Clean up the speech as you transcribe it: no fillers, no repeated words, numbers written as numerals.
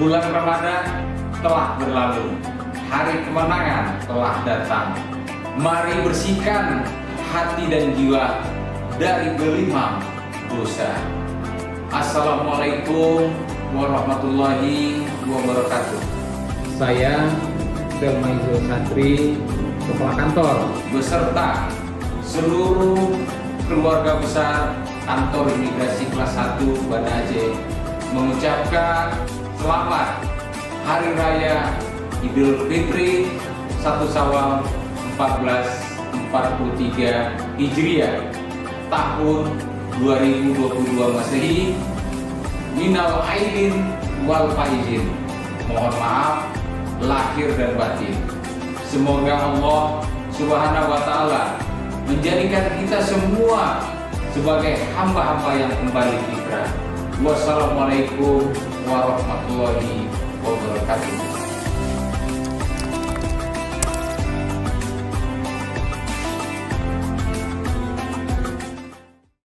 Bulan Ramadan telah berlalu, hari kemenangan telah datang. Mari bersihkan hati dan jiwa dari gelimang dosa. Assalamualaikum warahmatullahi wabarakatuh. Saya Delmaizul Santri, Kepala Kantor, beserta seluruh keluarga besar Kantor Imigrasi Kelas 1 Banda Aceh mengucapkan selamat Hari Raya Idul Fitri 1 Syawal 1443 Hijriah tahun 2022 Masehi. Minal aidin wal faizin. Mohon maaf lahir dan batin. Semoga Allah Subhanahu wa taala menjadikan kita semua sebagai hamba-hamba yang kembali fitrah. Wassalamualaikum warahmatullahi wabarakatuh.